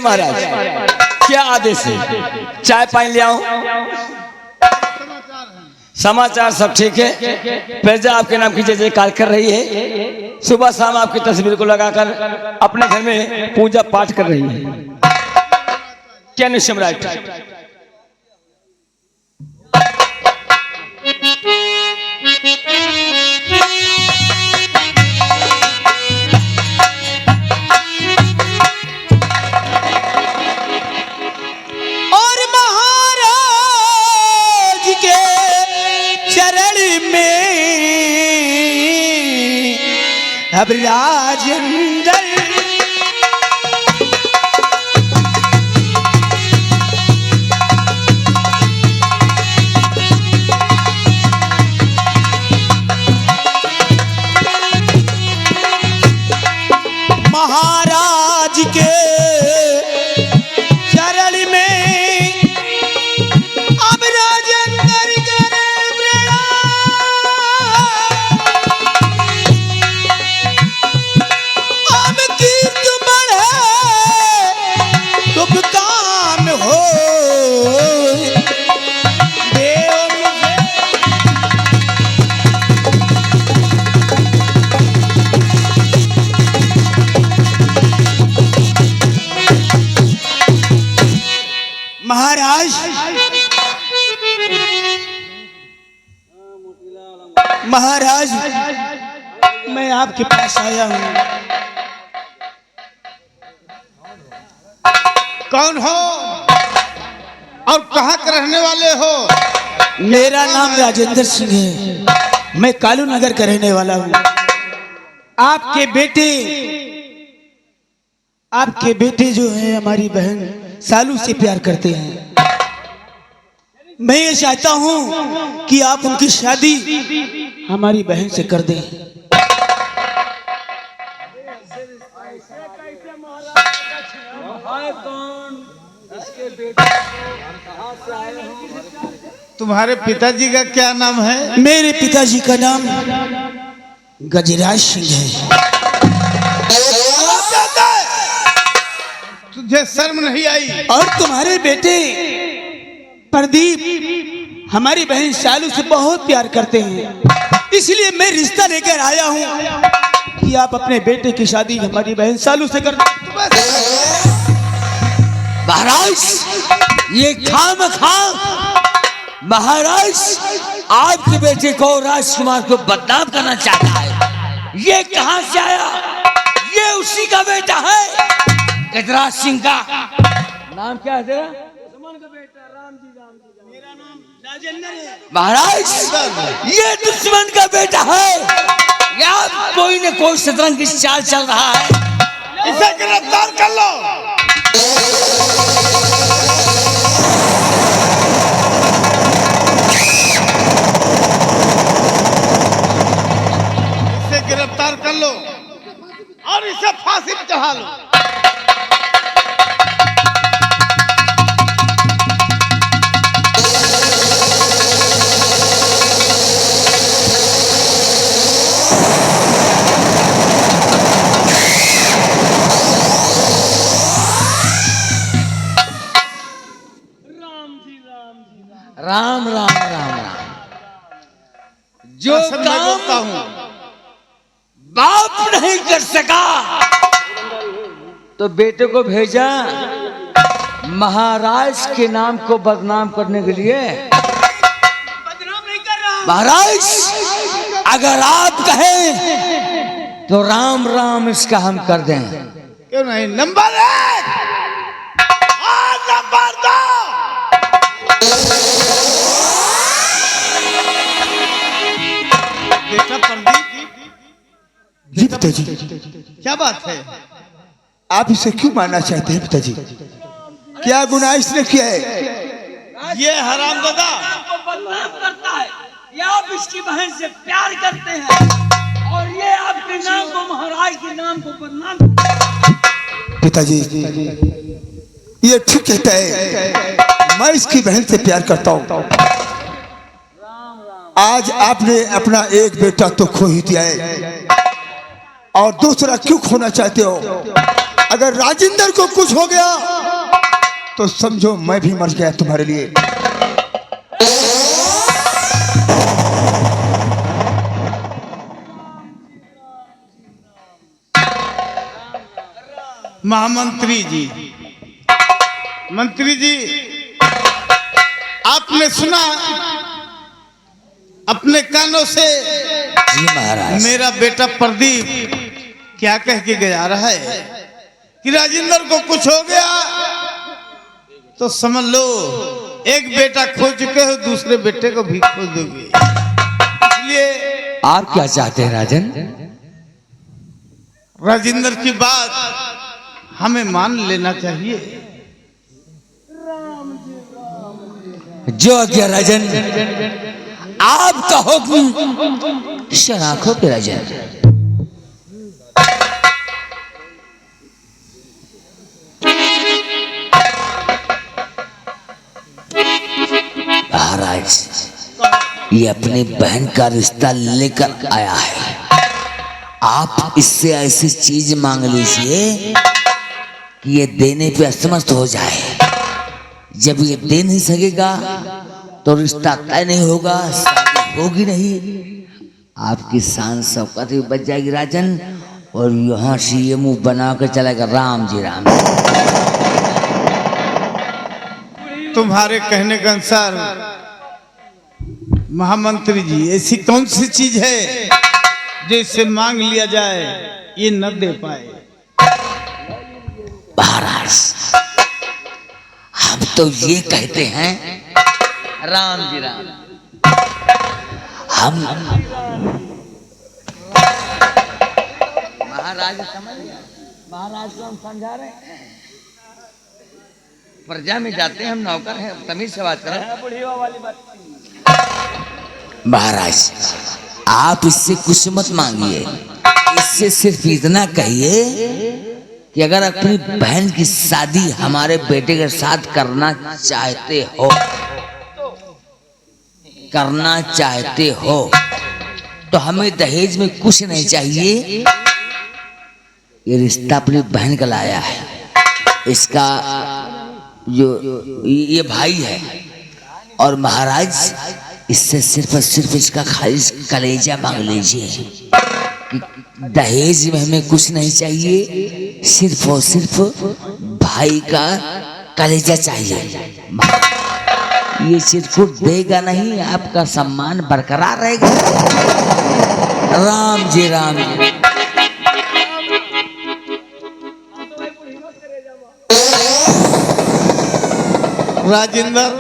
महाराज, क्या आदेश है? चाय पानी ले आओ। समाचार सब ठीक है। प्रजा आपके नाम की जय जयकार कर रही है। सुबह शाम आपकी तस्वीर को लगाकर अपने घर में पूजा पाठ कर रही है। क्या नहीं सम्राट? अब राजेंद्र महाराज के चरण में अब राजेंद्र महाराज, मैं आपके पास आया हूँ। कौन हो और कहाँ के रहने वाले हो? मेरा नाम राजेंद्र सिंह है। मैं कालू नगर का रहने वाला हूँ। आपके बेटे जो है हमारी बहन सालू से प्यार करते हैं। मैं ये चाहता हूँ कि आप उनकी शादी हमारी बहन से कर दें। तुम्हारे पिताजी का क्या नाम है? मेरे पिताजी का नाम गजराज सिंह है। तुझे शर्म नहीं आई? और तुम्हारे बेटे प्रदीप हमारी बहन शालू से बहुत प्यार करते हैं। इसलिए मैं रिश्ता लेकर आया हूँ कि आप अपने बेटे की शादी हमारी बहन शालू से कर दें। महाराज, ये खामखा महाराज आपके बेटे को राजकुमार को बदनाम करना चाहता है। ये कहां से आया? ये उसी का बेटा है, गजराज सिंह का। नाम क्या है तेरा? मेरा नाम राजेंद्र है। महाराज, ये दुश्मन का बेटा है। या कोई न कोई शतरंज की चाल चल रहा है। इसे गिरफ्तार कर लो। इसे गिरफ्तार कर लो और इसे फांसी पर चढ़ा लो। राम राम राम राम। जो काम बाप नहीं कर सका तो बेटे को भेजा महाराज के नाम को बदनाम करने के लिए। बदनाम नहीं कर रहा महाराज, अगर आप कहें तो राम राम इसका हम कर दें। क्यों नहीं? नंबर 1 और नंबर 2। बेटा प्रदीप जी पिताजी। क्या बात है? आप इसे क्यों मारना चाहते हैं पिताजी? क्या गुनाह इसने किया है? ये हरामजादा को बदनाम करता है। ये आप इसकी बहन से प्यार करते हैं और ये आपके नाम को, महाराज के नाम को बदनाम। पिताजी, ये ठीक कहता है। मैं इसकी बहन से प्यार करता हूँ। आज आपने अपना एक बेटा तो खो ही दिया है और दूसरा क्यों खोना चाहते हो? अगर राजेंद्र को कुछ हो गया तो समझो मैं भी मर गया तुम्हारे लिए। महामंत्री जी, मंत्री जी, आपने सुना अपने कानों से? जी महाराज। मेरा बेटा प्रदीप क्या कह के गया रहा है कि राजेंद्र को कुछ हो गया तो समझ लो एक बेटा खो चुके हो, दूसरे बेटे को भी खो दोगे। इसलिए आप क्या चाहते हैं राजन? राजेंद्र की बात हमें मान लेना चाहिए। जो आज्ञा राजन, आपका हुक्म शराखों पे राजन। महाराज, ये अपनी बहन का रिश्ता लेकर आया है। आप इससे ऐसी चीज मांग लीजिए कि ये देने पे असमर्थ हो जाए। जब ये दे नहीं सकेगा तो रिश्ता तय नहीं होगा, शादी होगी नहीं। आपकी शान शौकत भी बच जाएगी राजन, और यहाँ से ये मुंह बना कर चलेगा राम जी राम। तुम्हारे कहने के अनुसार महामंत्री जी, ऐसी कौन सी चीज है जिससे मांग लिया जाए ये न दे पाए? महाराज, हम तो ये कहते हैं राम जी राम। हम महाराज समझ गए, महाराज को हम समझा रहे हैं। प्रजा में जाते हैं, हम नौकर हैं, तमीज से बात करें। महाराज, आप इससे कुछ मत मांगिए, इससे सिर्फ इतना कहिए कि अगर अपनी बहन की शादी हमारे बेटे के साथ करना चाहते हो तो हमें दहेज में कुछ नहीं चाहिए। ये रिश्ता अपनी बहन का लाया है, इसका जो ये भाई है, और महाराज इससे सिर्फ और सिर्फ इसका खालिश कलेजा मांग लीजिए। दहेज में हमें कुछ नहीं चाहिए, सिर्फ और सिर्फ भाई का कलेजा चाहिए। ये चिरकुट देगा नहीं, आपका सम्मान बरकरार रहेगा। राम जी राम जी। राजेंद्र,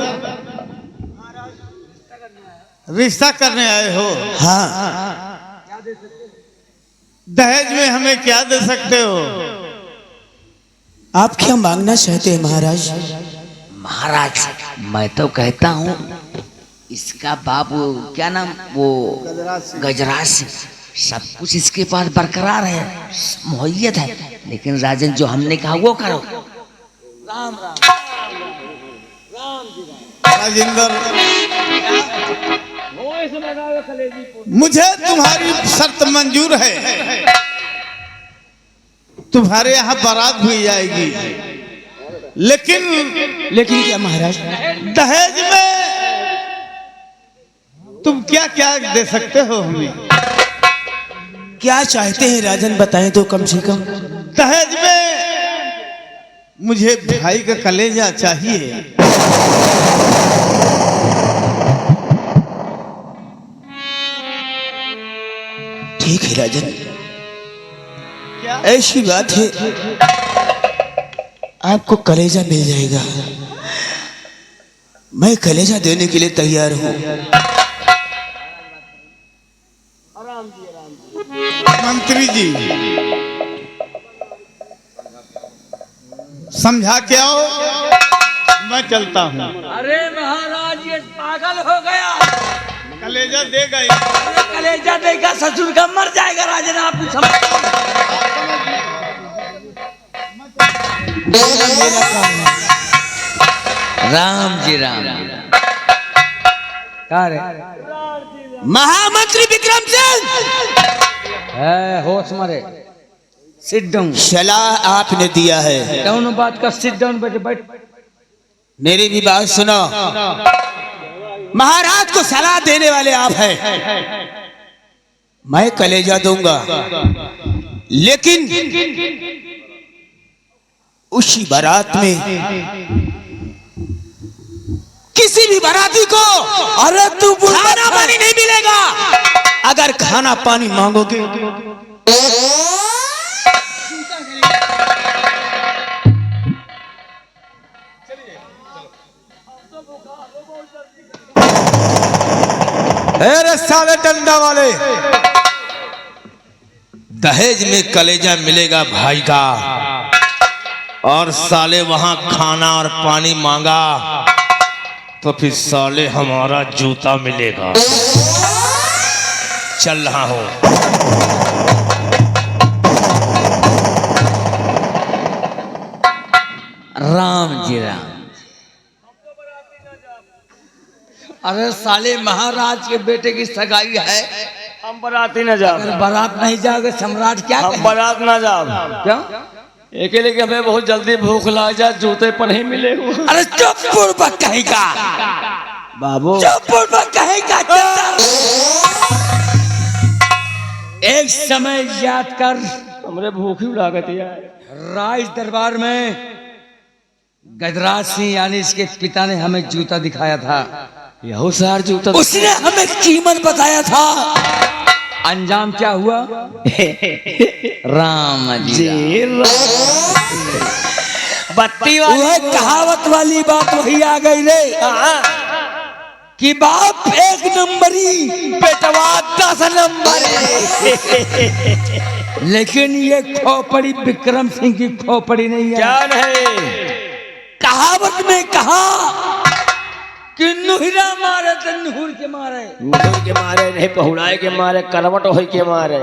रिश्ता करने आए हो? हाँ। दहेज में हमें क्या दे सकते हो? आप क्या मांगना चाहते हैं महाराज? महाराज, मैं तो कहता हूँ इसका बाबू क्या नाम, वो गजराज सिंह, सब कुछ इसके पास बरकरार है, मुहैयत है। लेकिन राजन जो हमने कहा वो करो। राम राम राजेंद्र, मुझे तुम्हारी शर्त मंजूर है। तुम्हारे यहाँ बारात भी जाएगी, लेकिन क्या महाराज? दहेज में तुम क्या क्या दे सकते हो हमें? क्या चाहते हैं राजन, बताएं तो कम से कम। दहेज में मुझे भाई का कलेजा चाहिए। ठीक है राजन, ऐसी बात है, आपको कलेजा मिल जाएगा। मैं कलेजा देने के लिए तैयार हूं। मंत्री जी, समझा के आओ, मैं चलता हूँ। अरे महाराज, ये पागल हो गया। कलेजा दे गई, कलेजा देगा ससुर का, मर जाएगा राजन। आप समझ, मेरा काम है। राम जी राम। महामंत्री विक्रम सिंह, होश मरे। Sit down. सलाह आपने दिया है, डाउन बात का, सिट डाउन बेटे बैठ। मेरी भी बात सुनो। महाराज को सलाह देने वाले आप हैं, मैं कलेजा दूंगा, लेकिन उसी बारात में किसी भी बाराती को अरे तू खाना पानी नहीं मिलेगा। अगर खाना पानी मांगोगे अरे साले डंडा वाले, दहेज में कलेजा मिलेगा भाई का, और साले वहां खाना और पानी मांगा तो फिर साले हमारा जूता मिलेगा। चल रहा हूं। राम जी राम। अरे साले महाराज के बेटे की सगाई है, हम बाराती न जाओ। अगर बारात नहीं जाओगे सम्राट क्या हम कहें? बारात ना जाओ। क्यों? अकेले के हमें बहुत जल्दी भूख लग जाए, जूते पर नहीं मिलेगा। अरे चुप बुड़बक कहेगा, बाबू चुप बुड़बक कहेगा। एक समय याद कर, हमरे भूख ही उड़ागत यार। राज दरबार में गजराज सिंह यानी इसके पिता ने हमें जूता दिखाया था। यहो सार जूता। उसने हमें कीमत बताया था। अंजाम क्या हुआ? राम जी राम। बत्ती वह कहावत वाली बात वही आ गई रे कि बाप एक नंबरी बेटवा 10 नंबर। लेकिन ये खोपड़ी विक्रम सिंह की खोपड़ी नहीं है। क्या नहीं? कहावत में कहा कि नुहरा मारे तो नुहुर के मारे। मुंह के मारे नहीं, पहुड़ाए के मारे, करवट हो के मारे।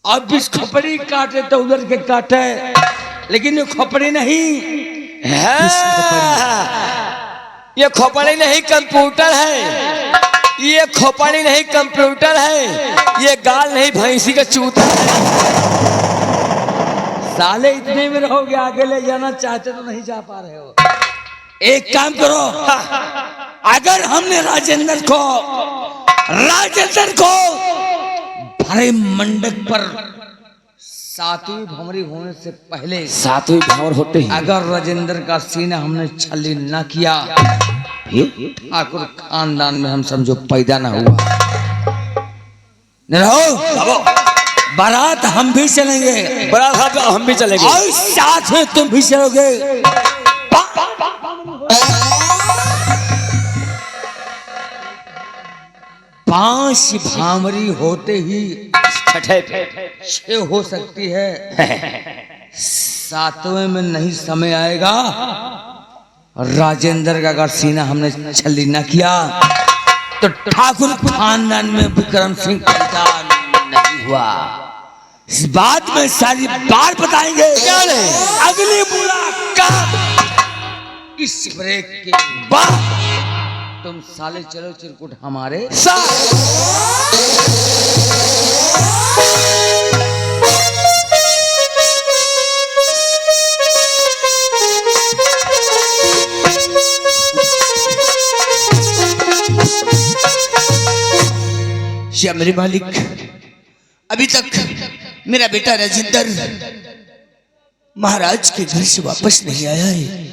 अब इस खोपड़ी काटे तो उधर के काटे, लेकिन ये खोपड़ी नहीं है। ये खोपड़ी नहीं कंप्यूटर है, ये खोपड़ी नहीं कंप्यूटर है, ये गाल नहीं भैंसी का चूता है। साले इतने में रहोगे, आगे ले जाना चाहते तो नहीं जा पा रहे हो। एक काम करो, अगर हमने राजेंद्र को भरे मंडप पर सातवीं भंवरी होने से पहले, सातवीं भंवर होते ही अगर राजेंद्र का सीना हमने छली न किया, ठाकुर खानदान में हम समझो पैदा ना हुआ। नहीं रहो, बारात हम भी चलेंगे, बड़ा साहब हम भी चलेंगे, और साथ में तुम भी चलोगे। 5 भामरी होते ही 6 हो सकती है। 7वें में नहीं समय आएगा। राजेंद्र का अगर सीना हमने छली न किया तो ठाकुर खानदान में विक्रम सिंह पैदा नहीं हुआ। इस बात में सारी बात बताएंगे अगली मुलाकात इस ब्रेक के बाद। तुम साले चलो चिरकुट हमारे या मेरे मालिक, अभी तक मेरा बेटा राजेंद्र महाराज के घर से वापस नहीं आया है।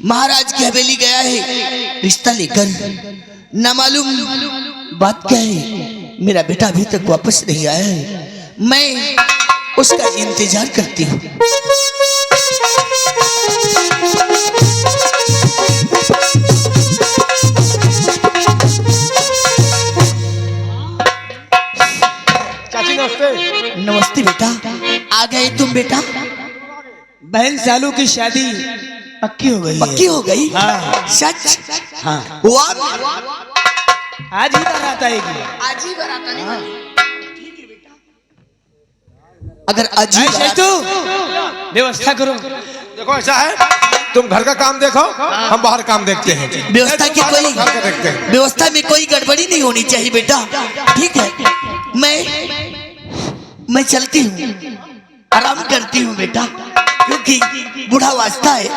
महाराज की हवेली गया है रिश्ता लेकर, न मालूम बात क्या है। मेरा बेटा अभी तक वापस नहीं आया है, मैं उसका इंतजार करती हूँ। चाची नमस्ते। नमस्ते बेटा, आ गए तुम बेटा? बहन सालू की शादी पक्की हो गई है। पक्की हो गई? हाँ। सच? हाँ, हुआ? आज ही बारात आएगी। आज ही बारात आने वाली। अगर आज ही बारात- तो व्यवस्था करो। देखो ऐसा है, तुम घर का काम देखो, हम बाहर काम देखते हैं। व्यवस्था की कोई घर का देखते हैं। व्यवस्था में कोई गड़बड़ी नहीं होनी चाहिए बेटा, ठीक है? मैं मैं चलती हूँ, आराम करती हूँ बेटा, क्योंकि बूढ़ा वास्ता है।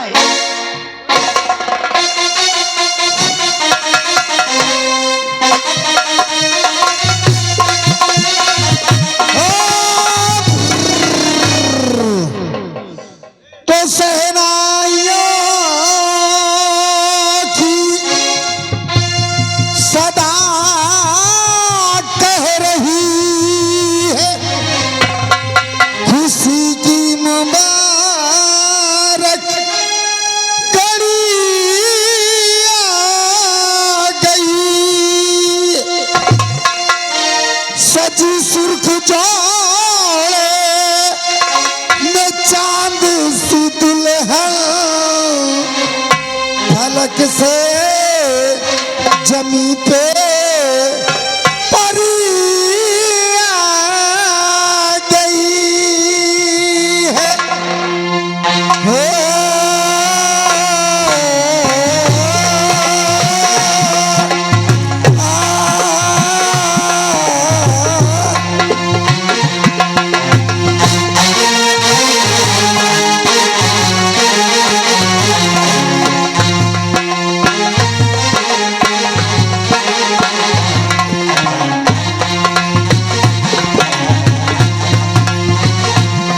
तो सहनाइयों की सदा कह रही है, खुशी की मुबारक घड़ी आ गई। सजी सुर्ख जोड़े में चांद सी दुल्हन, फलक से जमी पे